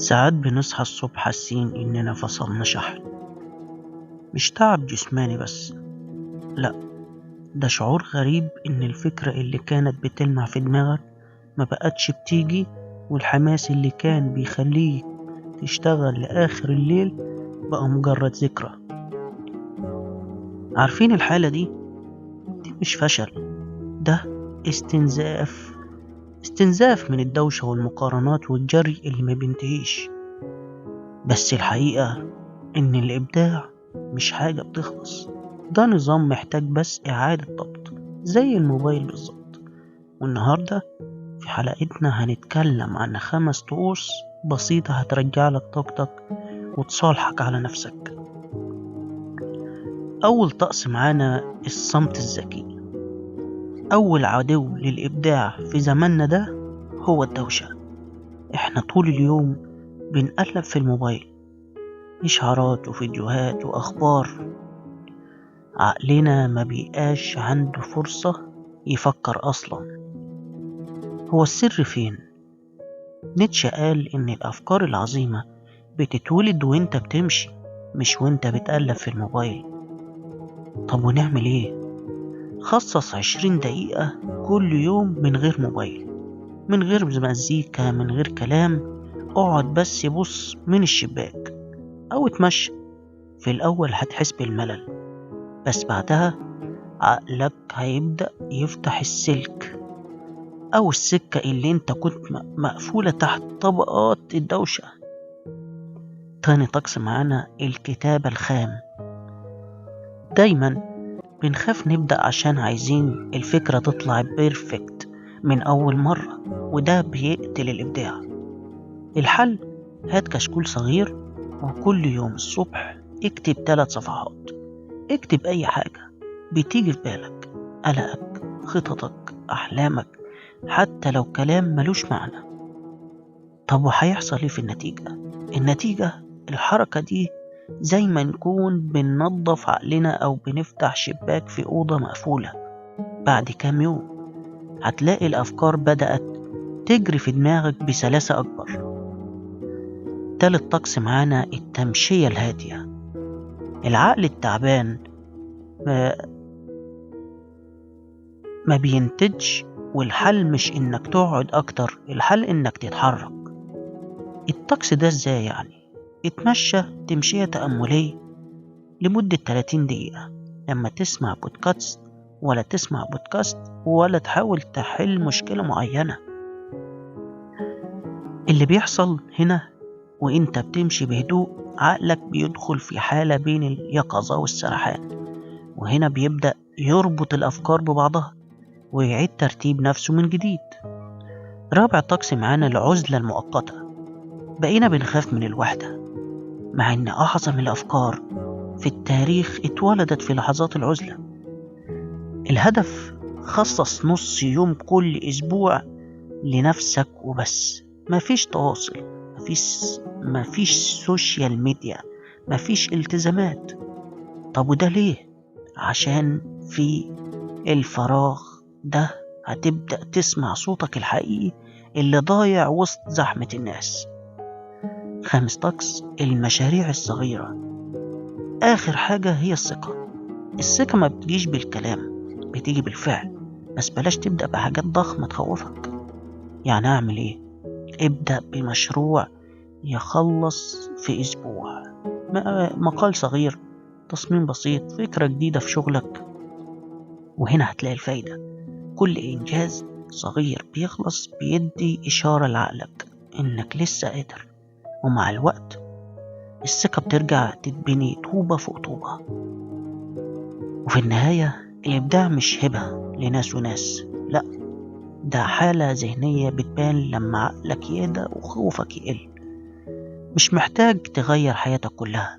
ساعات بنصحى الصبح حاسين إننا فصلنا شحن. مش تعب جسماني بس، لأ، ده شعور غريب إن الفكرة اللي كانت بتلمع في دماغك ما بقتش بتيجي، والحماس اللي كان بيخليك تشتغل لآخر الليل بقى مجرد ذكرى. عارفين الحالة دي مش فشل، ده استنزاف من الدوشة والمقارنات والجري اللي ما بينتهيش. بس الحقيقة إن الإبداع مش حاجة بتخلص، ده نظام محتاج بس إعادة ضبط زي الموبايل بالظبط. والنهاردة في حلقتنا هنتكلم عن 5 طقوس بسيطة هترجع لك طاقتك وتصالحك على نفسك. أول طقس معانا الصمت الذكي. أول عدو للإبداع في زماننا ده هو الدوشة. إحنا طول اليوم بنقلب في الموبايل، إشعارات وفيديوهات وأخبار، عقلنا ما بيبقاش عنده فرصة يفكر أصلا. هو السر فين؟ نيتشه قال إن الأفكار العظيمة بتتولد وإنت بتمشي، مش وإنت بتقلب في الموبايل. طب ونعمل إيه؟ خصص 20 دقيقة كل يوم من غير موبايل، من غير مزيكا، من غير كلام. اقعد بس بص من الشباك أو اتمشى. في الأول هتحس بالملل، بس بعدها عقلك هيبدأ يفتح السلك أو السكة اللي انت كنت مقفولة تحت طبقات الدوشة. تاني طقس معانا الكتابة الخام. دايما بنخاف نبدأ عشان عايزين الفكرة تطلع بيرفكت من أول مرة، وده بيقتل الإبداع. الحل: هات كشكول صغير وكل يوم الصبح اكتب 3 صفحات. اكتب أي حاجة بتيجي في بالك، قلقك، خططك، أحلامك، حتى لو كلام ملوش معنى. طب وهيحصل ايه في النتيجة الحركة دي زي ما نكون بننظف عقلنا أو بنفتح شباك في أوضة مقفولة. بعد كام يوم هتلاقي الأفكار بدأت تجري في دماغك بسلاسة أكبر. تالت طقس معانا التمشية الهادية. العقل التعبان ما بينتجش، والحل مش إنك تقعد أكتر، الحل إنك تتحرك. الطقس ده إزاي يعني؟ اتمشى تمشية تأملية لمدة 30 دقيقة. لما تسمع بودكاست ولا تسمع بودكاست ولا تحاول تحل مشكلة معينة. اللي بيحصل هنا وانت بتمشي بهدوء، عقلك بيدخل في حالة بين اليقظة والسرحان، وهنا بيبدأ يربط الأفكار ببعضها ويعيد ترتيب نفسه من جديد. رابع طقس معانا العزلة المؤقتة. بقينا بنخاف من الوحدة، مع ان أعظم الأفكار في التاريخ اتولدت في لحظات العزلة. الهدف: خصص نص يوم كل أسبوع لنفسك وبس. مفيش تواصل، مفيش سوشيال ميديا، مفيش التزامات. طب وده ليه؟ عشان في الفراغ ده هتبدأ تسمع صوتك الحقيقي اللي ضايع وسط زحمة الناس. خامس طقس المشاريع الصغيرة. آخر حاجة هي الثقة ما بتجيش بالكلام، بتيجي بالفعل. بس بلاش تبدأ بحاجات ضخمة تخوفك. يعني أعمل إيه؟ ابدأ بمشروع يخلص في أسبوع، مقال صغير، تصميم بسيط، فكرة جديدة في شغلك، وهنا هتلاقي الفايدة. كل إنجاز صغير بيخلص بيدي إشارة لعقلك إنك لسه قادر، ومع الوقت الثقة بترجع تتبني طوبة فوق طوبة. وفي النهاية الإبداع مش هبة لناس وناس، لأ، ده حالة ذهنية بتبان لما عقلك يهدى وخوفك يقل. مش محتاج تغير حياتك كلها،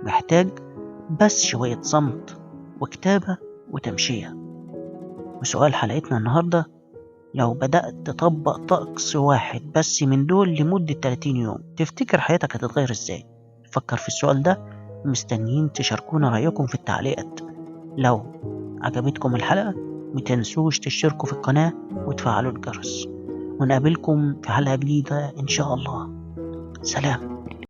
محتاج بس شوية صمت وكتابة وتمشية. وسؤال حلقتنا النهاردة: لو بدأت تطبق طقس واحد بس من دول لمدة 30 يوم، تفتكر حياتك هتتغير ازاي؟ فكر في السؤال ده، مستنيين تشاركونا رأيكم في التعليقات. لو عجبتكم الحلقة متنسوش تشتركوا في القناة وتفعلوا الجرس، ونقابلكم في حلقة جديدة إن شاء الله. سلام.